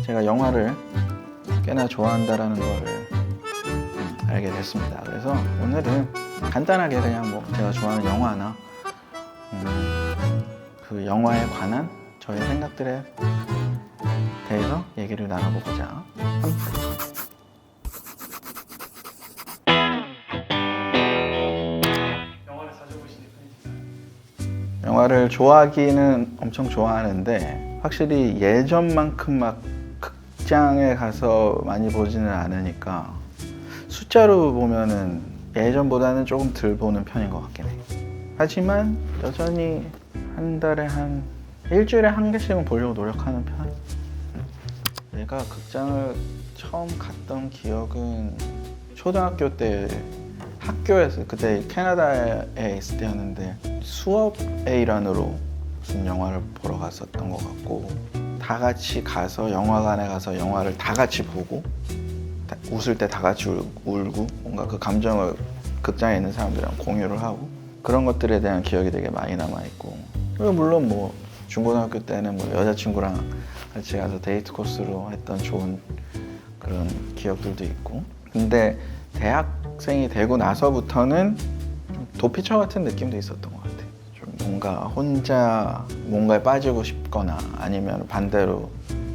제가 영화를 꽤나 좋아한다라는 거를 알게 됐습니다. 그래서 오늘은 간단하게 그냥 뭐 제가 좋아하는 영화나 그 영화에 관한 저의 생각들에 대해서 얘기를 나눠보고자 합니다. 영화를 자주 보시는 편이신가요? 영화를 좋아하기는 엄청 좋아하는데 확실히 예전만큼 막 극장에 가서 많이 보지는 않으니까 숫자로 보면은 예전보다는 조금 덜 보는 편인 것 같긴 해. 하지만 여전히 한 달에 한 일주일에 한 개씩은 보려고 노력하는 편. 내가 극장을 처음 갔던 기억은 초등학교 때 학교에서 그때 캐나다에 있을 때였는데 수업의 일환으로 무슨 영화를 보러 갔었던 것 같고 다 같이 가서 영화관에 가서 영화를 다 같이 보고 웃을 때 다 같이 울고 뭔가 그 감정을 극장에 있는 사람들이랑 공유를 하고 그런 것들에 대한 기억이 되게 많이 남아있고 그리고 물론 뭐 중고등학교 때는 뭐 여자친구랑 같이 가서 데이트 코스로 했던 좋은 그런 기억들도 있고 근데 대학생이 되고 나서부터는 도피처 같은 느낌도 있었던 것 같아. 좀 뭔가 혼자 뭔가에 빠지고 싶거나 아니면 반대로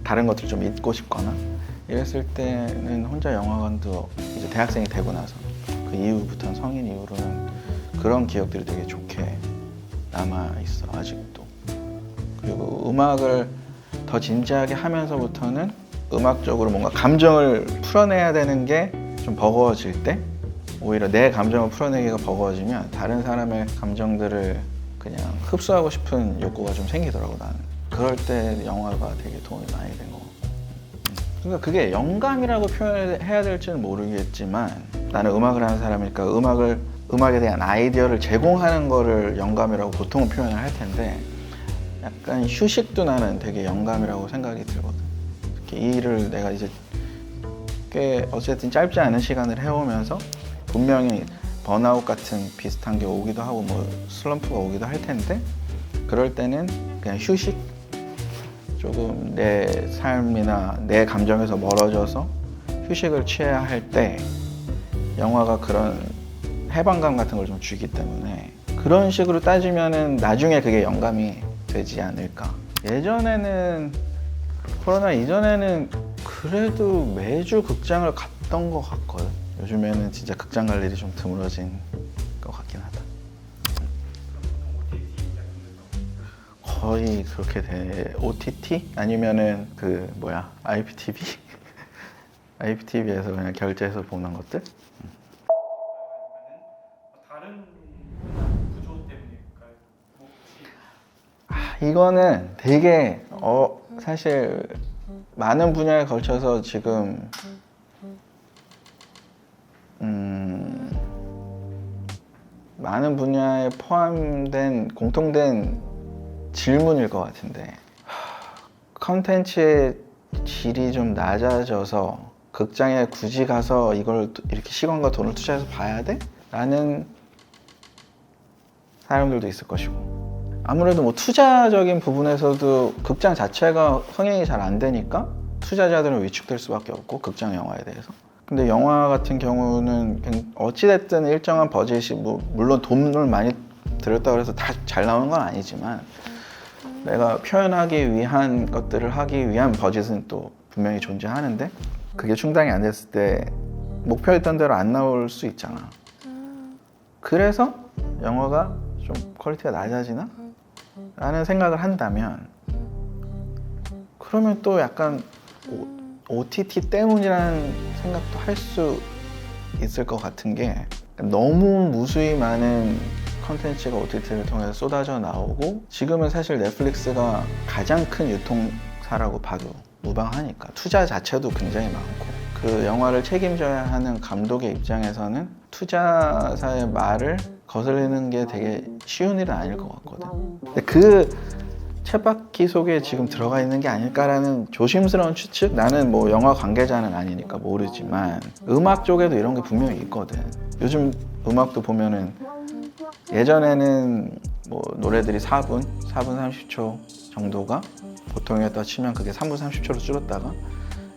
다른 것들 좀 잊고 싶거나 이랬을 때는 혼자 영화관도 이제 대학생이 되고 나서 그 이후부터는 성인 이후로는 그런 기억들이 되게 좋게 남아있어 아직도. 그리고 음악을 더 진지하게 하면서부터는 음악적으로 뭔가 감정을 풀어내야 되는 게 좀 버거워질 때 오히려 내 감정을 풀어내기가 버거워지면 다른 사람의 감정들을 그냥 흡수하고 싶은 욕구가 좀 생기더라고 나는. 그럴 때 영화가 되게 도움이 많이 된 것 같고 그러니까 그게 영감이라고 표현해야 될지는 모르겠지만 나는 음악을 하는 사람이니까 음악에 대한 아이디어를 제공하는 거를 영감이라고 보통은 표현을 할 텐데 약간 휴식도 나는 되게 영감이라고 생각이 들거든. 특히 이 일을 내가 이제 꽤 어쨌든 짧지 않은 시간을 해오면서 분명히 번아웃 같은 비슷한 게 오기도 하고 뭐 슬럼프가 오기도 할 텐데 그럴 때는 그냥 휴식 조금 내 삶이나 내 감정에서 멀어져서 휴식을 취해야 할 때 영화가 그런 해방감 같은 걸 좀 주기 때문에 그런 식으로 따지면은 나중에 그게 영감이 되지 않을까. 예전에는 코로나 이전에는 그래도 매주 극장을 갔던 것 같거든. 요즘에는 진짜 극장 갈 일이 좀 드물어진 것 같긴 하다. 거의 그렇게 돼. OTT? 아니면은 그 뭐야 IPTV? IPTV에서 그냥 결제해서 보는 것들? 다른 구조 때문일까요? 뭐 이거는 되게 사실 많은 분야에 걸쳐서 지금 많은 분야에 포함된 공통된 질문일 것 같은데 컨텐츠의 질이 좀 낮아져서 극장에 굳이 가서 이걸 이렇게 시간과 돈을 투자해서 봐야 돼? 라는 사람들도 있을 것이고 아무래도 뭐 투자적인 부분에서도 극장 자체가 흥행이 잘 안 되니까 투자자들은 위축될 수밖에 없고 극장 영화에 대해서 근데 영화 같은 경우는 어찌됐든 일정한 버젯이 뭐 물론 돈을 많이 들였다고 해서 다 잘 나오는 건 아니지만 내가 표현하기 위한 것들을 하기 위한 버젯은 또 분명히 존재하는데 그게 충당이 안 됐을 때 목표했던 대로 안 나올 수 있잖아. 그래서 영화가 좀 퀄리티가 낮아지나? 라는 생각을 한다면 그러면 또 약간 OTT 때문이라는 생각도 할 수 있을 것 같은 게 너무 무수히 많은 컨텐츠가 OTT를 통해서 쏟아져 나오고 지금은 사실 넷플릭스가 가장 큰 유통사라고 봐도 무방하니까 투자 자체도 굉장히 많고 그 영화를 책임져야 하는 감독의 입장에서는 투자사의 말을 거슬리는 게 되게 쉬운 일은 아닐 것 같거든. 근데 그 쳇바퀴 속에 지금 들어가 있는 게 아닐까라는 조심스러운 추측? 나는 뭐 영화 관계자는 아니니까 모르지만 음악 쪽에도 이런 게 분명히 있거든. 요즘 음악도 보면은 예전에는 뭐 노래들이 4분 30초 정도가 보통이었다 치면 그게 3분 30초로 줄었다가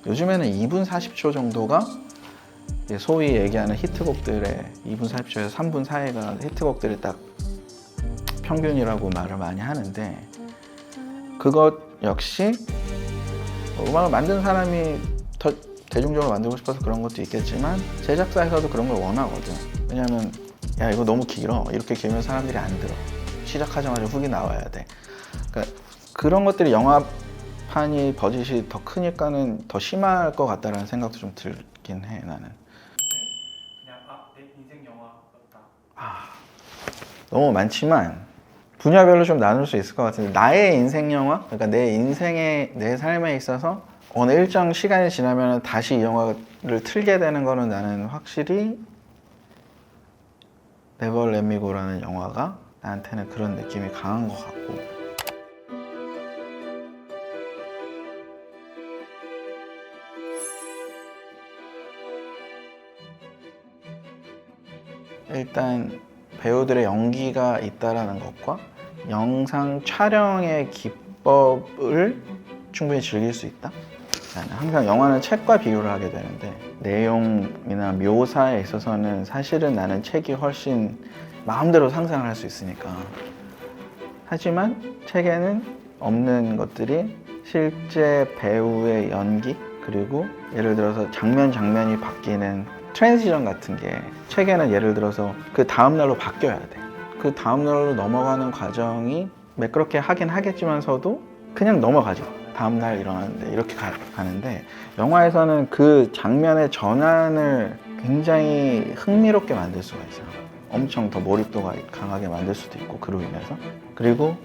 요즘에는 2분 40초 정도가 소위 얘기하는 히트곡들의 2분 40초에서 3분 사이가 히트곡들이 딱 평균이라고 말을 많이 하는데 그것 역시 음악을 만든 사람이 더 대중적으로 만들고 싶어서 그런 것도 있겠지만 제작사에서도 그런 걸 원하거든. 왜냐면 야 이거 너무 길어. 이렇게 길면 사람들이 안 들어. 시작하자마자 훅이 나와야 돼. 그러니까 그런 것들이 영화판이 버짓이 더 크니까는 더 심할 것 같다라는 생각도 좀 들긴 해 나는. 그냥 내 인생 영화였다. 너무 많지만 분야별로 좀 나눌 수 있을 것 같은데 나의 인생 영화? 그러니까 내 인생에 내 삶에 있어서 어느 일정 시간이 지나면 다시 이 영화를 틀게 되는 거는 나는 확실히 Never Let Me Go라는 영화가 나한테는 그런 느낌이 강한 것 같고 일단 배우들의 연기가 있다라는 것과 영상 촬영의 기법을 충분히 즐길 수 있다. 나는 항상 영화는 책과 비교를 하게 되는데 내용이나 묘사에 있어서는 사실은 나는 책이 훨씬 마음대로 상상을 할 수 있으니까. 하지만 책에는 없는 것들이 실제 배우의 연기 그리고 예를 들어서 장면이 바뀌는 트랜지션 같은 게 책에는 예를 들어서 그 다음날로 바뀌어야 돼. 그 다음날로 넘어가는 과정이 매끄럽게 하긴 하겠지만서도 그냥 넘어가죠. 다음날 일어나는데 이렇게 가는데 영화에서는 그 장면의 전환을 굉장히 흥미롭게 만들 수가 있어요. 엄청 더 몰입도가 강하게 만들 수도 있고 그로 인해서 그리고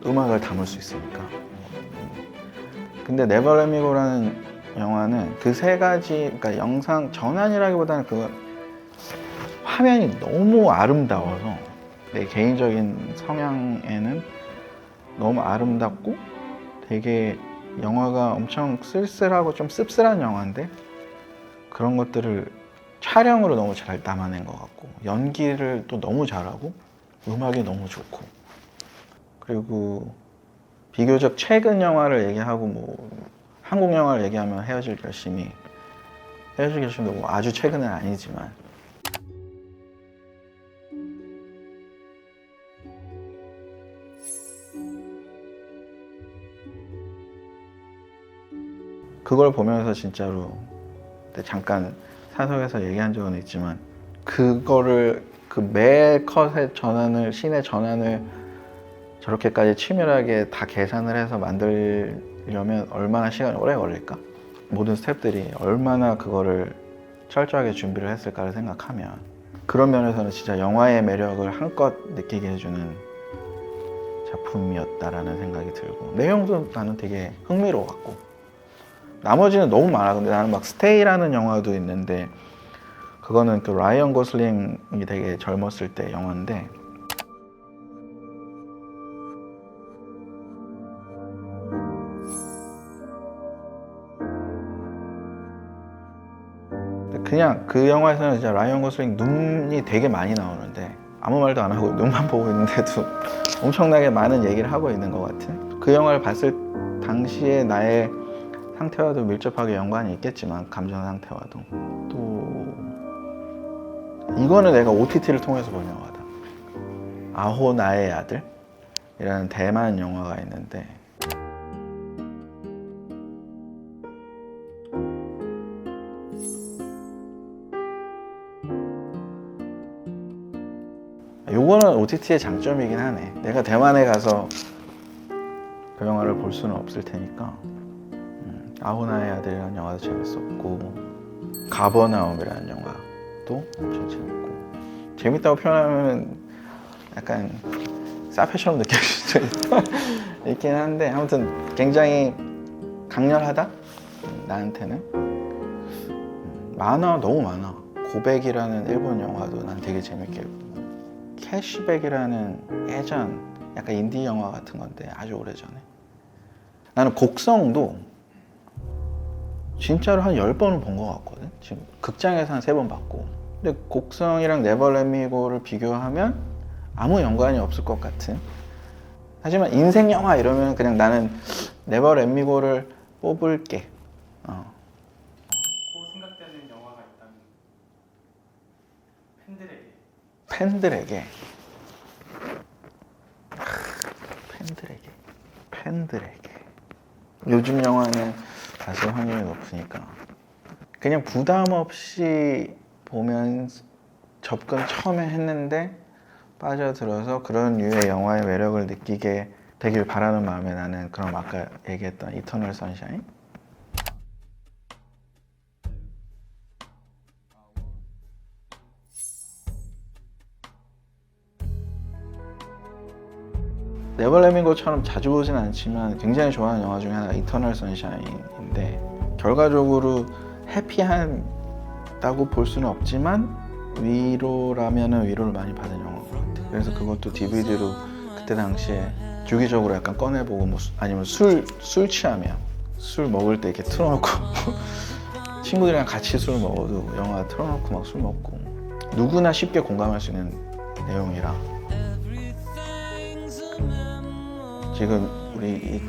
음악을 담을 수 있으니까. 근데 Never Let Me Go라는 영화는 그 세 가지 그러니까 영상 전환이라기보다는 그 화면이 너무 아름다워서 내 개인적인 성향에는 너무 아름답고 되게 영화가 엄청 쓸쓸하고 좀 씁쓸한 영화인데 그런 것들을 촬영으로 너무 잘 담아낸 것 같고 연기를 또 너무 잘하고 음악이 너무 좋고 그리고 비교적 최근 영화를 얘기하고 뭐 한국 영화를 얘기하면 헤어질 결심도 뭐 아주 최근은 아니지만 그걸 보면서 진짜로 잠깐 사석에서 얘기한 적은 있지만 그거를 그 매 컷의 전환을 씬의 전환을 저렇게까지 치밀하게 다 계산을 해서 만들려면 얼마나 시간이 오래 걸릴까? 모든 스태프들이 얼마나 그거를 철저하게 준비를 했을까를 생각하면 그런 면에서는 진짜 영화의 매력을 한껏 느끼게 해주는 작품이었다라는 생각이 들고 내용도 나는 되게 흥미로웠고 나머지는 너무 많아. 근데 나는 막 스테이라는 영화도 있는데 그거는 그 라이언 고슬링이 되게 젊었을 때 영화인데 그냥 그 영화에서는 진짜 라이언 고슬링 눈이 되게 많이 나오는데 아무 말도 안 하고 눈만 보고 있는데도 엄청나게 많은 얘기를 하고 있는 것 같은 그 영화를 봤을 당시에 나의 상태와도 밀접하게 연관이 있겠지만 감정 상태와도 또 이거는 내가 OTT를 통해서 본 영화다. 아호 나의 아들 이라는 대만 영화가 있는데 요거는 OTT의 장점이긴 하네. 내가 대만에 가서 그 영화를 볼 수는 없을 테니까 아호나의 아들이라는 영화도 재밌었고 가버나움이라는 영화도 엄청 재밌고 재밌다고 표현하면 약간 사페처럼 느껴질 수도 있긴 한데 아무튼 굉장히 강렬하다? 나한테는 만화 너무 많아. 고백이라는 일본 영화도 난 되게 재밌게 보고 캐시백이라는 예전 약간 인디 영화 같은 건데 아주 오래전에 나는 곡성도 진짜로 한 10번은 본 것 같거든. 지금 극장에서 한 3번 봤고 근데 곡성이랑 네버 렛 미 고를 비교하면 아무 연관이 없을 것 같은 하지만 인생 영화 이러면 그냥 나는 네버 렛 미 고를 뽑을게. 고 생각되는 영화가 있다면 팬들에게 팬들에게 요즘 영화는 다소 확률이 높으니까 그냥 부담 없이 보면 접근 처음에 했는데 빠져들어서 그런 류의 영화의 매력을 느끼게 되길 바라는 마음에 나는 그럼 아까 얘기했던 이터널 선샤인. 네버 렛 미 고처럼 자주 보진 않지만 굉장히 좋아하는 영화 중에 하나가 이터널 선샤인인데 결과적으로 해피하다고 볼 수는 없지만 위로라면은 위로를 많이 받은 영화인 것 같아요. 그래서 그것도 DVD로 그때 당시에 주기적으로 약간 꺼내보고 뭐 아니면 술 취하면 술 먹을 때 이렇게 틀어놓고 친구들이랑 같이 술 먹어도 영화 틀어놓고 막 술 먹고 누구나 쉽게 공감할 수 있는 내용이라 지금 우리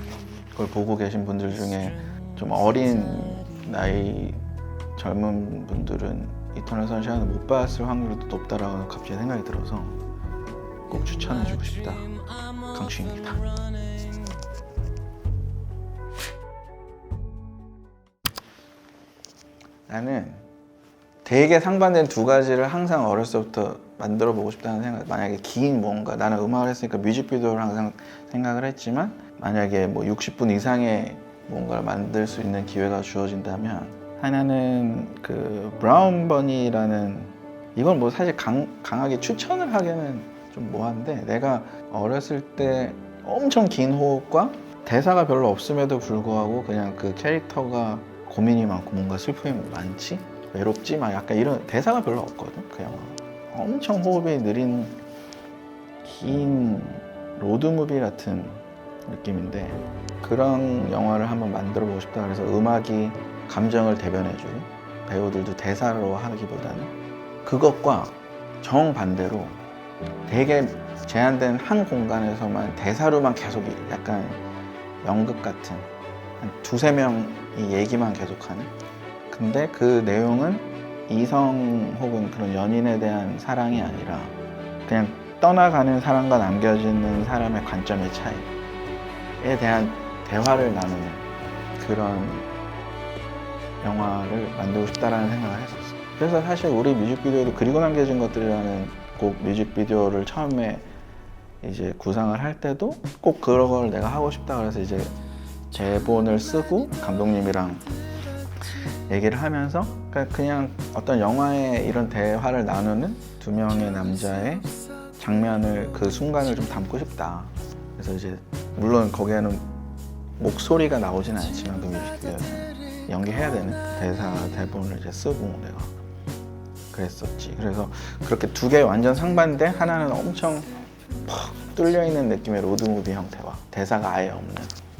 이걸 보고 계신 분들 중에 좀 어린 나이 젊은 분들은 이터널 선샤인을 못 봤을 확률이 높다라고 갑자기 생각이 들어서 꼭 추천해주고 싶다. 강추입니다. 나는 되게 상반된 두 가지를 항상 어렸을 때부터 만들어 보고 싶다는 생각. 만약에 긴 뭔가 나는 음악을 했으니까 뮤직비디오를 항상 생각을 했지만 만약에 뭐 60분 이상의 뭔가를 만들 수 있는 기회가 주어진다면 하나는 그 브라운 버니라는 이건 뭐 사실 강하게 추천을 하기에는 좀 뭐한데 내가 어렸을 때 엄청 긴 호흡과 대사가 별로 없음에도 불구하고 그냥 그 캐릭터가 고민이 많고 뭔가 슬픔이 많지 외롭지 막 약간 이런 대사가 별로 없거든 그 영화. 엄청 호흡이 느린 긴 로드무비 같은 느낌인데 그런 영화를 한번 만들어 보고 싶다. 그래서 음악이 감정을 대변해주고 배우들도 대사로 하기보다는 그것과 정반대로 되게 제한된 한 공간에서만 대사로만 계속 약간 연극 같은 한 두세 명이 얘기만 계속하는 근데 그 내용은 이성 혹은 그런 연인에 대한 사랑이 아니라 그냥 떠나가는 사람과 남겨지는 사람의 관점의 차이에 대한 대화를 나누는 그런 영화를 만들고 싶다라는 생각을 했었어. 그래서 사실 우리 뮤직비디오도 그리고 남겨진 것들이라는 곡 뮤직비디오를 처음에 이제 구상을 할 때도 꼭 그런 걸 내가 하고 싶다 그래서 이제 제본을 쓰고 감독님이랑 얘기를 하면서 그냥 어떤 영화의 이런 대화를 나누는 두 명의 남자의 장면을 그 순간을 좀 담고 싶다. 그래서 이제 물론 거기에는 목소리가 나오진 않지만 그 뮤직비디오는 연기해야 되는 대사 대본을 이제 쓰고 내가 그랬었지. 그래서 그렇게 두 개 완전 상반된 하나는 엄청 퍽 뚫려 있는 느낌의 로드무비 형태와 대사가 아예 없는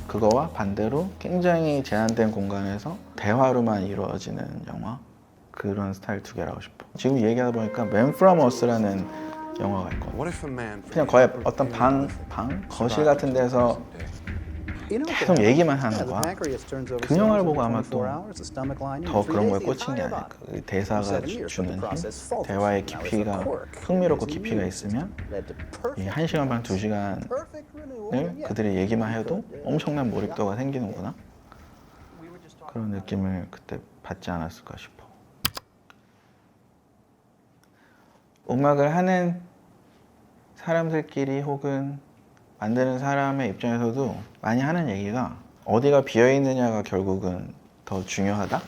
그거와 반대로 굉장히 제한된 공간에서 대화로만 이루어지는 영화 그런 스타일 두 개라고 싶어. 지금 얘기하다 보니까 Man From Us라는 영화가 있거든. 그냥 거의 어떤 거실 같은 데서 계속 얘기만 하는 거야. 그 영화를 보고 아마 또 더 그런 거에 꽂힌 게 아닐까. 그 대사가 주는 힘, 대화의 깊이가 흥미롭고 깊이가 있으면 이 1시간 반, 2시간을 그들의 얘기만 해도 엄청난 몰입도가 생기는구나. 그런 느낌을 그때 받지 않았을까 싶어. 음악을 하는 사람들끼리 혹은 만드는 사람의 입장에서도 많이 하는 얘기가 어디가 비어있느냐가 결국은 더 중요하다?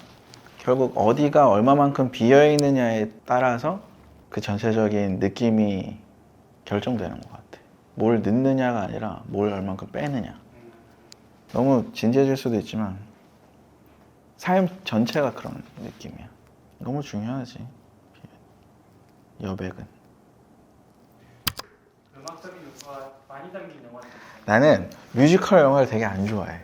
결국 어디가 얼마만큼 비어있느냐에 따라서 그 전체적인 느낌이 결정되는 것 같아. 뭘 넣느냐가 아니라 뭘 얼만큼 빼느냐. 너무 진지해질 수도 있지만 삶 전체가 그런 느낌이야. 너무 중요하지. 여백은. 음악적인 요소가 많이 담긴 영화들. 나는 뮤지컬 영화를 되게 안 좋아해.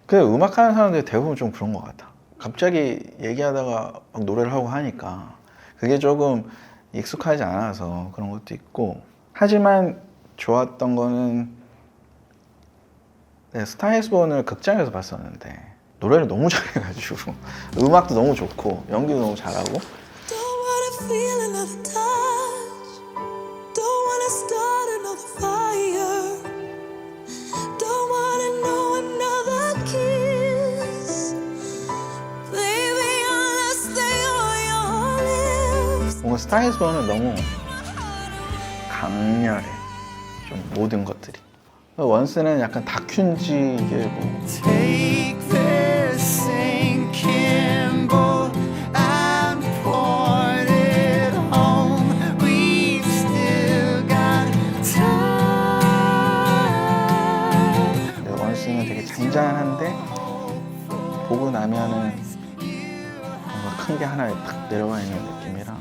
근데 음악하는 사람들이 대부분 좀 그런 것 같아. 갑자기 얘기하다가 막 노래를 하고 하니까 그게 조금 익숙하지 않아서 그런 것도 있고 하지만 좋았던 거는 스타이즈본을 극장에서 봤었는데 노래를 너무 잘해가지고 음악도 너무 좋고 연기도 너무 잘하고 Don't wanna feel another touch. Don't wanna start another fire. Don't wanna know another kiss. Baby, unless they are your lips. 뭔가 스타이즈본은 너무 강렬해 좀 모든 것들이 원스는 약간 다큐인지 이게 뭐 Take this sinking boat and port it home. We've still got time. 근데 원스는 되게 잔잔한데 보고 나면은 뭔가 큰 게 하나 딱 내려와 있는 느낌이라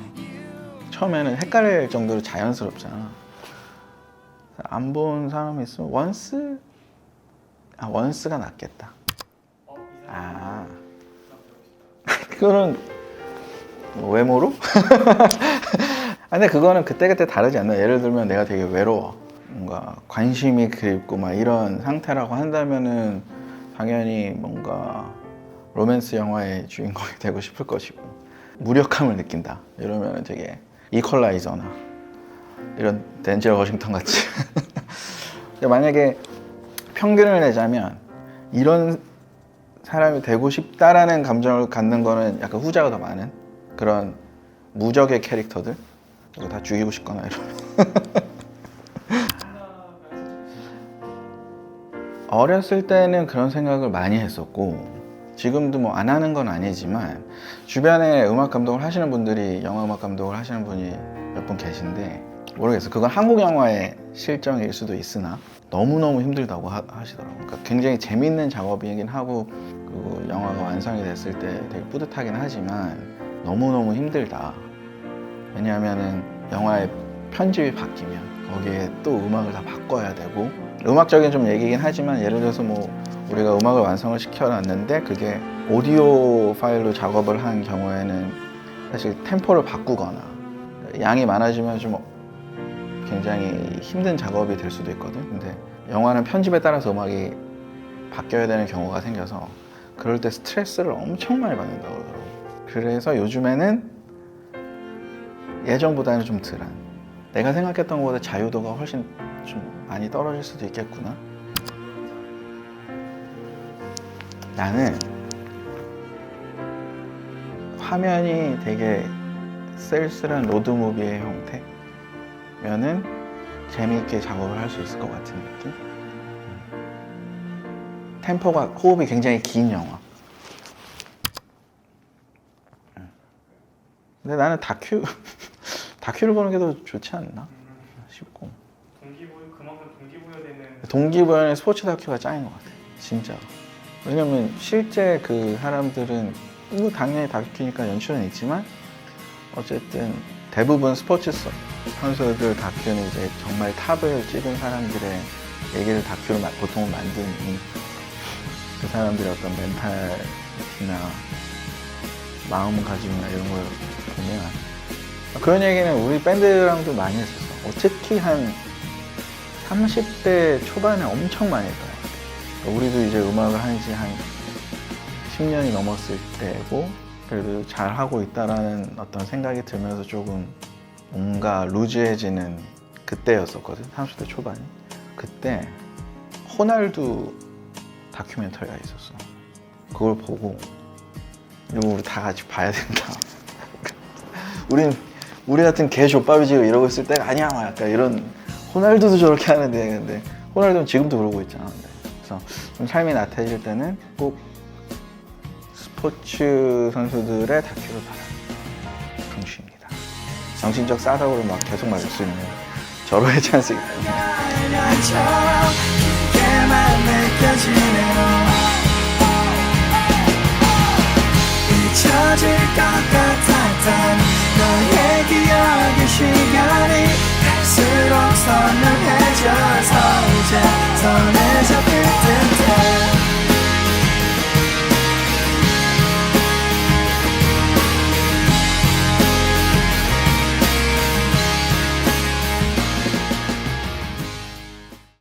처음에는 헷갈릴 정도로 자연스럽잖아. 안 본 사람이 있으면 원스? 아 원스가 낫겠다. 이 사람 아 그거는 뭐 외모로? 아, 근데 그거는 그때그때 다르지 않나? 예를 들면 내가 되게 외로워 뭔가 관심이 그립고 막 이런 상태라고 한다면은 당연히 뭔가 로맨스 영화의 주인공이 되고 싶을 것이고 무력함을 느낀다 이러면 되게 이퀄라이저나 이런 덴젤 워싱턴 같이 만약에 평균을 내자면 이런 사람이 되고 싶다라는 감정을 갖는 거는 약간 후자가 더 많은 그런 무적의 캐릭터들 이거 다 죽이고 싶거나 이러면 어렸을 때는 그런 생각을 많이 했었고 지금도 뭐 안 하는 건 아니지만 주변에 음악 감독을 하시는 분들이 영화 음악 감독을 하시는 분이 몇 분 계신데 모르겠어요. 그건 한국 영화의 실정일 수도 있으나 너무너무 힘들다고 하시더라고요. 그러니까 굉장히 재밌는 작업이긴 하고 그리고 영화가 완성이 됐을 때 되게 뿌듯하긴 하지만 너무너무 힘들다. 왜냐하면은 영화의 편집이 바뀌면 거기에 또 음악을 다 바꿔야 되고 음악적인 좀 얘기긴 하지만 예를 들어서 뭐 우리가 음악을 완성을 시켜놨는데 그게 오디오 파일로 작업을 한 경우에는 사실 템포를 바꾸거나 양이 많아지면 좀 굉장히 힘든 작업이 될 수도 있거든. 근데 영화는 편집에 따라서 음악이 바뀌어야 되는 경우가 생겨서 그럴 때 스트레스를 엄청 많이 받는다고 그러더라고. 그래서 요즘에는 예전보다는 좀 덜한 내가 생각했던 것보다 자유도가 훨씬 좀 많이 떨어질 수도 있겠구나. 나는 화면이 되게 쓸쓸한 로드무비의 형태면은 재미있게 작업을 할 수 있을 것 같은 느낌? 템포가 호흡이 굉장히 긴 영화. 근데 나는 다큐를 보는 게 더 좋지 않나 싶고 그만큼 동기부여되는 동기부여는 스포츠 다큐가 짱인 것 같아 진짜. 왜냐면 실제 그 사람들은 뭐 당연히 다큐니까 연출은 있지만 어쨌든 대부분 스포츠 선수들 다큐는 이제 정말 탑을 찍은 사람들의 얘기를 다큐로 보통은 만드니 그 사람들의 어떤 멘탈이나 마음가짐이나 이런 걸 보면 그런 얘기는 우리 밴드랑도 많이 했었어. 특히 한 30대 초반에 엄청 많이 했던 것 같아. 우리도 이제 음악을 한 지 한 10년이 넘었을 때고 그래도 잘하고 있다라는 어떤 생각이 들면서 조금 뭔가 루즈해지는 그때였었거든. 30대 초반이. 그때 호날두 다큐멘터리가 있었어. 그걸 보고 이거 우리 다 같이 봐야 된다. 우리 같은 개 족밥이지 이러고 있을 때가 아니야 막 약간 이런. 호날두도 저렇게 하는데 근데 호날두는 지금도 그러고 있잖아. 근데. 그래서 좀 삶이 나태해질 때는 꼭 스포츠 선수들의 다큐를 봐라. 풍수입니다. 정신적 싸다구를 막 계속 맞을 수 있는 절호의 찬스이기 때문에. 나처럼 깊게만 느껴지네요. 잊혀질 것 같았던 너의 기억의 시간이 갈수록 선명해져서 이제 더는